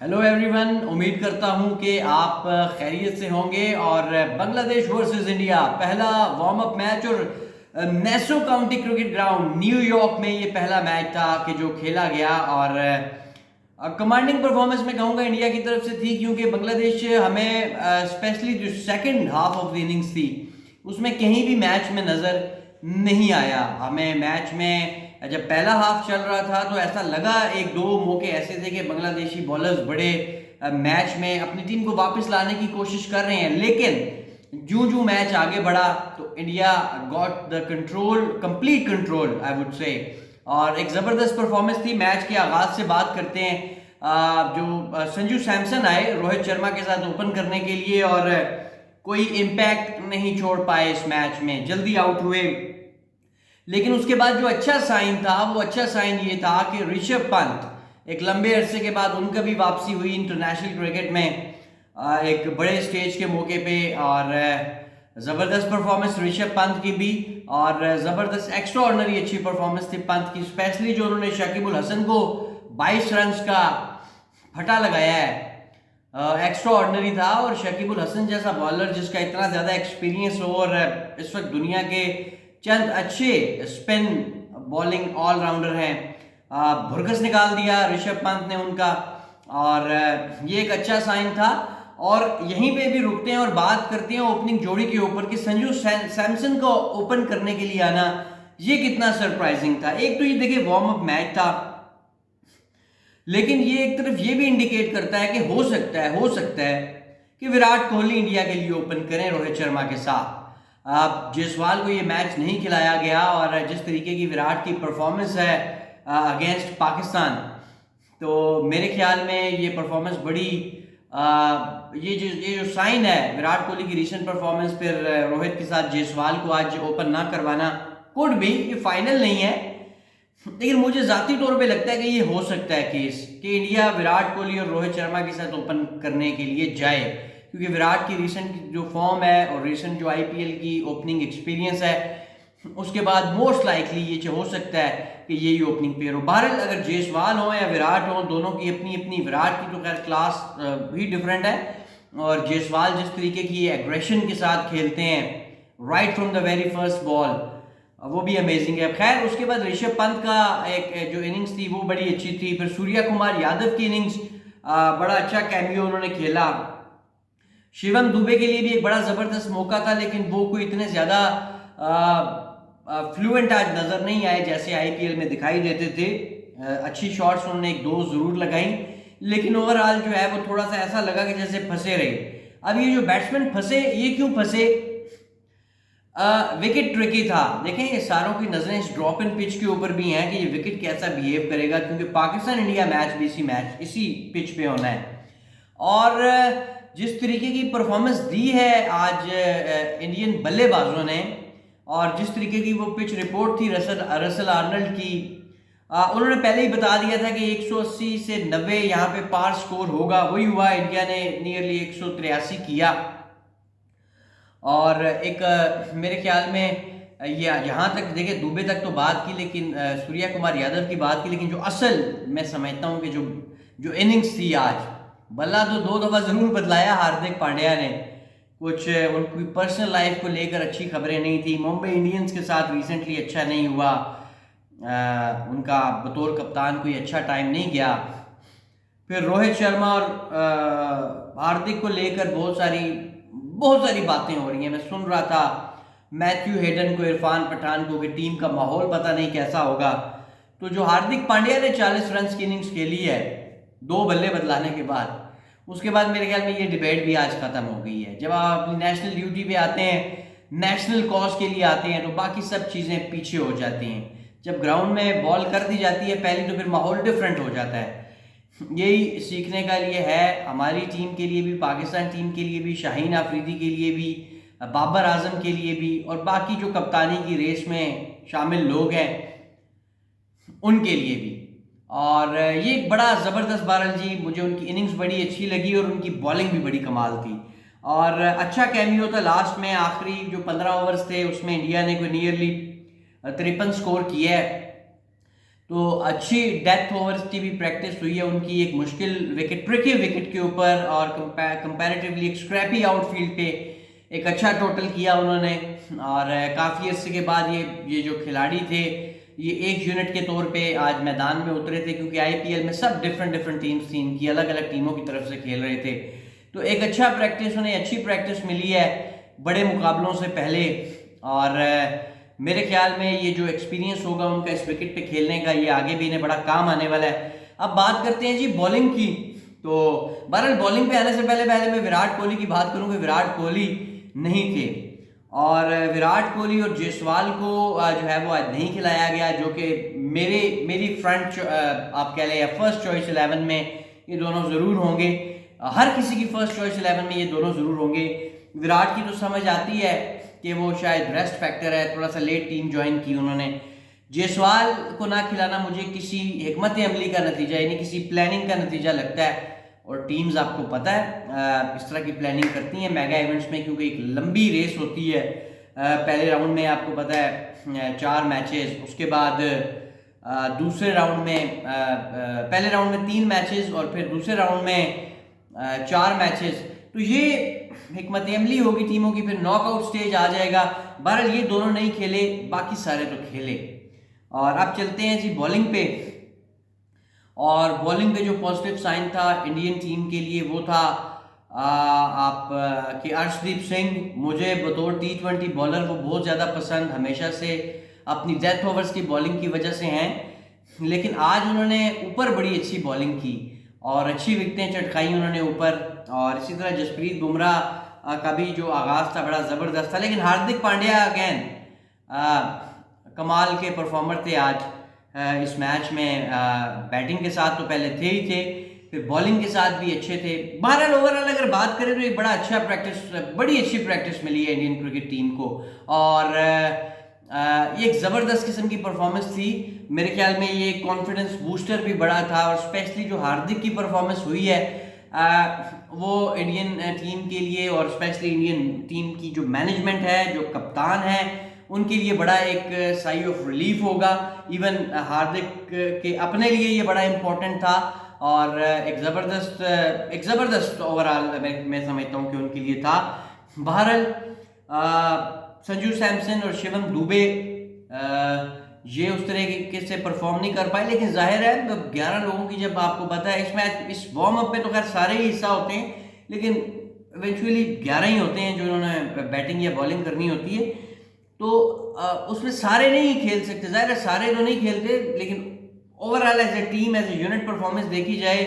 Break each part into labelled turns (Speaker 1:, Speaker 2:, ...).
Speaker 1: Hello everyone, उम्मीद करता हूं कि आप खैरियत से होंगे। और बांग्लादेश वर्सेस इंडिया पहला वार्म अप मैच और NESO county cricket ground New York में ये पहला मैच था कि जो खेला गया। और कमांडिंग परफॉर्मेंस मैं कहूँगा इंडिया की तरफ से थी, क्योंकि बांग्लादेश हमें स्पेशली जो second half of the innings थी उसमें कहीं भी मैच में नज़र नहीं आया। हमें मैच में जब पहला हाफ चल रहा था तो ऐसा लगा, एक दो मौके ऐसे थे कि बांग्लादेशी बॉलर्स बड़े मैच में अपनी टीम को वापस लाने की कोशिश कर रहे हैं, लेकिन जूं जूं मैच आगे बढ़ा तो India got the control, complete control I would say. और एक ज़बरदस्त परफॉर्मेंस थी। मैच के आगाज से बात करते हैं, जो संजू सैमसन आए रोहित शर्मा के साथ ओपन करने के लिए और कोई इम्पैक्ट नहीं छोड़ पाए इस मैच में, जल्दी आउट हुए। लेकिन उसके बाद जो अच्छा साइन था, वो अच्छा साइन ये था कि ऋषभ पंत एक लंबे अरसे के बाद उनका भी वापसी हुई इंटरनेशनल क्रिकेट में एक बड़े स्टेज के मौके पे। और ज़बरदस्त परफॉर्मेंस ऋषभ पंत की भी, और ज़बरदस्त एक्स्ट्रा ऑर्डिनरी अच्छी परफॉर्मेंस थी पंत की, स्पेशली जो उन्होंने शकीब अल हसन को 22 रन का फटा लगाया है, एक्स्ट्रा ऑर्डिनरी था। और शकीब अल हसन जैसा बॉलर जिसका इतना ज़्यादा एक्सपीरियंस हो और इस वक्त दुनिया के चंद अच्छे स्पिन बॉलिंग ऑलराउंडर हैं, भुरकस निकाल दिया ऋषभ पंत ने उनका। और ये एक अच्छा साइन था। और यहीं पे भी रुकते हैं और बात करते हैं ओपनिंग जोड़ी के ऊपर कि संजू सैमसन को ओपन करने के लिए आना ये कितना सरप्राइजिंग था। एक तो ये देखिए वार्म अप मैच था, लेकिन ये एक तरफ ये भी इंडिकेट करता है कि हो सकता है कि विराट कोहली इंडिया के लिए ओपन करें रोहित शर्मा के साथ। अब जायसवाल को ये मैच नहीं खिलाया गया, और जिस तरीके की विराट की परफॉर्मेंस है अगेंस्ट पाकिस्तान, तो मेरे ख्याल में ये परफॉर्मेंस बड़ी ये जो साइन है विराट कोहली की रीसेंट परफॉर्मेंस, फिर रोहित के साथ जायसवाल को आज ओपन ना करवाना कुड भी, ये फाइनल नहीं है, लेकिन मुझे जाती तौर पे लगता है कि ये हो सकता है केस कि इंडिया विराट कोहली और रोहित शर्मा के साथ ओपन करने के लिए जाए, क्योंकि विराट की रीसेंट जो फॉर्म है और रीसेंट जो आईपीएल की ओपनिंग एक्सपीरियंस है, उसके बाद मोस्ट लाइकली ये हो सकता है कि यही ओपनिंग पेयर हो। बहरहाल अगर जायसवाल हो या विराट हो, दोनों की अपनी अपनी, विराट की तो खैर क्लास भी डिफरेंट है, और जायसवाल जिस तरीके की एग्रेशन के साथ खेलते हैं right from the very first ball, वो भी अमेजिंग है। खैर उसके बाद ऋषभ पंत का एक जो इनिंग्स थी वो बड़ी अच्छी थी। फिर सूर्या कुमार यादव की इनिंग्स, बड़ा अच्छा कैमियो उन्होंने खेला। शिवम दुबे के लिए भी एक बड़ा ज़बरदस्त मौका था, लेकिन वो कोई इतने ज़्यादा फ्लुएंट आज नज़र नहीं आए जैसे आईपीएल में दिखाई देते थे। अच्छी शॉट्स उन्होंने एक दो ज़रूर लगाई, लेकिन ओवरऑल जो है वो थोड़ा सा ऐसा लगा कि जैसे फंसे रहे। अब ये जो बैट्समैन फंसे, ये क्यों फंसे? विकेट ट्रिकी था। देखें, ये सारों की नज़रें इस ड्रॉप इन पिच के ऊपर भी हैं कि ये विकेट कैसा बिहेव करेगा, क्योंकि पाकिस्तान इंडिया मैच भी इसी पिच पे होना है। और जिस तरीके की परफॉर्मेंस दी है आज इंडियन बल्लेबाजों ने, और जिस तरीके की वो पिच रिपोर्ट थी रसल आर्नल्ड की, उन्होंने पहले ही बता दिया था कि 180 से 90 यहाँ पे पार स्कोर होगा। वही हुआ, इंडिया ने नियरली 183 किया। और एक मेरे ख्याल में ये यहाँ तक देखिए, दुबे तक तो बात की, लेकिन सूर्या कुमार यादव की बात की, लेकिन जो असल मैं समझता हूँ कि जो इनिंग्स थी आज, बल्ला तो दो दफ़ा ज़रूर बदलाया हार्दिक पांड्या ने। कुछ उनकी पर्सनल लाइफ को लेकर अच्छी खबरें नहीं थी। मुंबई इंडियंस के साथ रिसेंटली अच्छा नहीं हुआ, उनका बतौर कप्तान कोई अच्छा टाइम नहीं गया। फिर रोहित शर्मा और हार्दिक को लेकर बहुत सारी बातें हो रही हैं। मैं सुन रहा था मैथ्यू हेडन को, इरफान पठान को, कि टीम का माहौल पता नहीं कैसा होगा। तो जो हार्दिक पांड्या ने 40 रन की इनिंग्स खेली है दो बल्ले बदलाने के बाद, उसके बाद मेरे ख्याल में ये डिबेट भी आज खत्म हो गई है। जब आप अपनी नेशनल ड्यूटी पे आते हैं, नेशनल कॉज के लिए आते हैं, तो बाकी सब चीज़ें पीछे हो जाती हैं। जब ग्राउंड में बॉल कर दी जाती है पहली, तो फिर माहौल डिफरेंट हो जाता है। यही सीखने का लिए है हमारी टीम के लिए भी, पाकिस्तान टीम के लिए भी, शाहीन अफरीदी के लिए भी, बाबर आजम के लिए भी, और बाकी जो कप्तानी की रेस में शामिल लोग हैं उनके लिए भी। और ये एक बड़ा ज़बरदस्त बहरहाल जी, मुझे उनकी इनिंग्स बड़ी अच्छी लगी और उनकी बॉलिंग भी बड़ी कमाल थी। और अच्छा कैमियो था लास्ट में, आखिरी जो 15 ओवर्स थे उसमें इंडिया ने कोई नियरली 53 स्कोर किया है। तो अच्छी डेथ ओवर्स की भी प्रैक्टिस हुई है उनकी, एक मुश्किल विकेट, ट्रिकी विकेट के ऊपर, और कंपैरेटिवली एक स्क्रैपी आउटफील्ड पे एक अच्छा टोटल किया उन्होंने। और काफ़ी अर्से के बाद ये जो खिलाड़ी थे ये एक यूनिट के तौर पे आज मैदान में उतरे थे, क्योंकि आईपीएल में सब डिफरेंट टीम्स थी इनकी, अलग अलग टीमों की तरफ से खेल रहे थे। तो एक अच्छा प्रैक्टिस, उन्हें अच्छी प्रैक्टिस मिली है बड़े मुकाबलों से पहले। और मेरे ख्याल में ये जो एक्सपीरियंस होगा उनका इस विकेट पे खेलने का, ये आगे भी इन्हें बड़ा काम आने वाला है। अब बात करते हैं जी बॉलिंग की। तो बहरहाल बॉलिंग पे आने से पहले मैं विराट कोहली की बात करूं कि विराट कोहली नहीं थे, और विराट कोहली और जायसवाल को जो है वो आज नहीं खिलाया गया, जो कि मेरी फ्रंट आप कह लें या फर्स्ट चॉइस 11 में ये दोनों ज़रूर होंगे। हर किसी की फर्स्ट चॉइस 11 में ये दोनों ज़रूर होंगे। विराट की तो समझ आती है कि वो शायद रेस्ट फैक्टर है, थोड़ा सा लेट टीम ज्वाइन की उन्होंने। जायसवाल को ना खिलाना मुझे किसी हिकमत अमली का नतीजा, यानी किसी प्लानिंग का नतीजा लगता है। और टीम्स आपको पता है इस तरह की प्लानिंग करती हैं मेगा इवेंट्स में, क्योंकि एक लंबी रेस होती है। पहले राउंड में आपको पता है 4 मैचेस, उसके बाद दूसरे राउंड में पहले राउंड में 3 मैचेस और फिर दूसरे राउंड में 4 मैचेस। तो ये हिकमत अमली होगी टीमों की, फिर नॉकआउट स्टेज आ जाएगा। बहरहाल ये दोनों नहीं खेले, बाकी सारे तो खेले। और अब चलते हैं जी बॉलिंग पे। और बॉलिंग पे जो पॉजिटिव साइन था इंडियन टीम के लिए वो था आप कि अर्शदीप सिंह, मुझे बतौर T20 बॉलर वो बहुत ज़्यादा पसंद हमेशा से अपनी डेथ ओवर्स की बॉलिंग की वजह से हैं। लेकिन आज उन्होंने ऊपर बड़ी अच्छी बॉलिंग की और अच्छी विकेटें चटकाई उन्होंने ऊपर। और इसी तरह जसप्रीत बुमराह का भी जो आगाज़ था बड़ा ज़बरदस्त था। लेकिन हार्दिक पांड्या अगेन कमाल के परफॉर्मर थे आज इस मैच में। बैटिंग के साथ तो पहले थे ही थे, फिर बॉलिंग के साथ भी अच्छे थे। बहरहाल ओवरऑल अगर बात करें तो एक बड़ी अच्छी प्रैक्टिस मिली है इंडियन क्रिकेट टीम को। और ये एक ज़बरदस्त किस्म की परफॉर्मेंस थी। मेरे ख्याल में ये कॉन्फिडेंस बूस्टर भी बड़ा था। और स्पेशली जो हार्दिक की परफॉर्मेंस हुई है वो इंडियन टीम के लिए, और स्पेशली इंडियन टीम की जो मैनेजमेंट है, जो कप्तान है, उनके लिए बड़ा एक साई ऑफ रिलीफ होगा। इवन हार्दिक के अपने लिए ये बड़ा इम्पोर्टेंट था। और एक ज़बरदस्त ओवरऑल मैं समझता हूँ कि उनके लिए था। बहरहाल संजू सैमसन और शिवम दुबे ये उस तरीके से परफॉर्म नहीं कर पाए। लेकिन जाहिर है 11 लोगों की जब आपको पता है इस वार्म अप में तो खैर सारे ही हिस्सा होते हैं, लेकिन इवेंचुअली 11 ही होते हैं जो उन्होंने बैटिंग या बॉलिंग करनी होती है। तो उसमें सारे नहीं खेल सकते, जाहिर है सारे तो नहीं खेलते। लेकिन overall as a team, as a unit performance देखी जाए,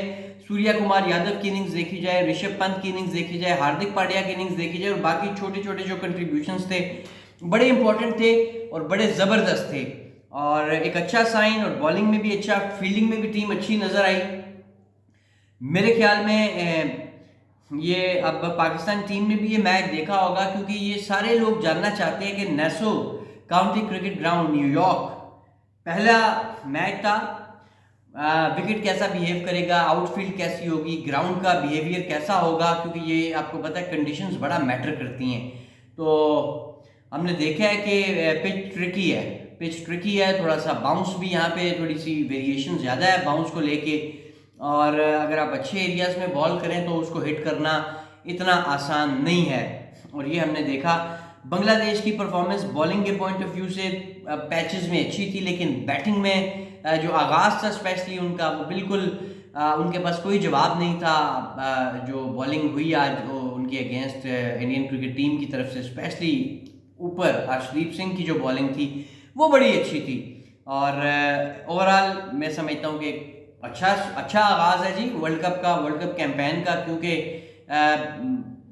Speaker 1: सूर्या कुमार यादव की इनिंग्स देखी जाए, ऋषभ पंत की इनिंग्स देखी जाए, हार्दिक पांड्या की इनिंग्स देखी जाए, और बाकी छोटे छोटे जो कंट्रीब्यूशंस थे बड़े इंपॉर्टेंट थे और बड़े ज़बरदस्त थे। और एक अच्छा साइन, और बॉलिंग में भी अच्छा, फील्डिंग में भी टीम अच्छी नज़र आई मेरे ख्याल में। ये अब पाकिस्तान टीम ने भी ये मैच देखा होगा, क्योंकि ये सारे लोग जानना चाहते हैं कि NESO county cricket ground New York पहला मैच था, विकेट कैसा बिहेव करेगा, आउटफील्ड कैसी होगी, ग्राउंड का बिहेवियर कैसा होगा, क्योंकि ये आपको पता है कंडीशंस बड़ा मैटर करती हैं। तो हमने देखा है कि पिच ट्रिकी है, थोड़ा सा बाउंस भी यहाँ पे थोड़ी सी वेरिएशन ज़्यादा है बाउंस को लेके। और अगर आप अच्छे एरियाज में बॉल करें तो उसको हिट करना इतना आसान नहीं है। और ये हमने देखा। बांग्लादेश की परफॉर्मेंस बॉलिंग के पॉइंट ऑफ व्यू से पैचेस में अच्छी थी, लेकिन बैटिंग में जो आगाज़ था स्पेशली उनका, वो बिल्कुल उनके पास कोई जवाब नहीं था। जो बॉलिंग हुई आज वो उनके अगेंस्ट इंडियन क्रिकेट टीम की तरफ से, स्पेशली ऊपर अर्शदीप सिंह की जो बॉलिंग थी वो बड़ी अच्छी थी। और ओवरऑल मैं समझता हूँ कि अच्छा आगाज़ है जी वर्ल्ड कप कैंपेन का, क्योंकि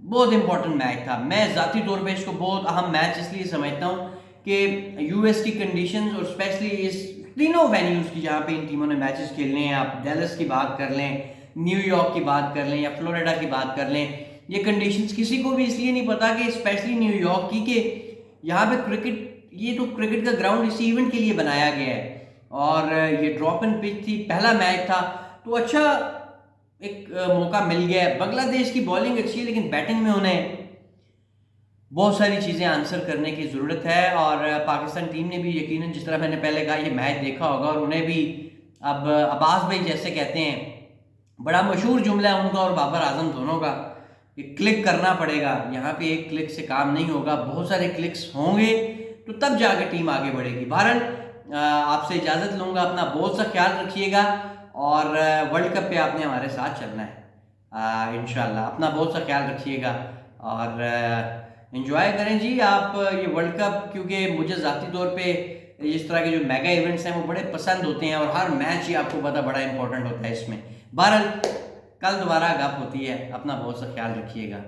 Speaker 1: बहुत इंपॉर्टेंट मैच था। मैं ज़ाती तौर पे इसको बहुत अहम मैच इसलिए समझता हूँ कि यूएस की कंडीशंस, और स्पेशली इस तीनों वेन्यूज़ की जहाँ पे इन टीमों ने मैचेस खेलने हैं, आप डैलस की बात कर लें, न्यूयॉर्क की बात कर लें, या फ्लोरिडा की बात कर लें, ये कंडीशंस किसी को भी इसलिए नहीं पता कि स्पेशली न्यूयॉर्क की, कि यहाँ पे क्रिकेट का ग्राउंड इसी इवेंट के लिए बनाया गया है। और ये ड्रॉप इन पिच थी, पहला मैच था, तो अच्छा एक मौका मिल गया है। बांग्लादेश की बॉलिंग अच्छी है, लेकिन बैटिंग में उन्हें बहुत सारी चीज़ें आंसर करने की ज़रूरत है और पाकिस्तान टीम ने भी यकीनन, जिस तरह मैंने पहले कहा, ये मैच देखा होगा और उन्हें भी अब अब्बास भाई जैसे कहते हैं, बड़ा मशहूर जुमला है उनका और बाबर आजम दोनों का, कि क्लिक करना पड़ेगा। यहाँ पे एक क्लिक से काम नहीं होगा, बहुत सारे क्लिक्स होंगे तो तब जाके टीम आगे बढ़ेगी। बहरहाल आपसे इजाज़त लूँगा, अपना बहुत सा ख्याल रखिएगा और वर्ल्ड कप पे आपने हमारे साथ चलना है इंशाल्लाह। अपना बहुत सा ख्याल रखिएगा और एंजॉय करें जी आप ये वर्ल्ड कप, क्योंकि मुझे ज़ाती तौर पे इस तरह के जो मेगा इवेंट्स हैं वो बड़े पसंद होते हैं और हर मैच ही आपको पता बड़ा इंपॉर्टेंट होता है इसमें। बहरहाल कल दोबारा गप होती है, अपना बहुत सा ख्याल रखिएगा।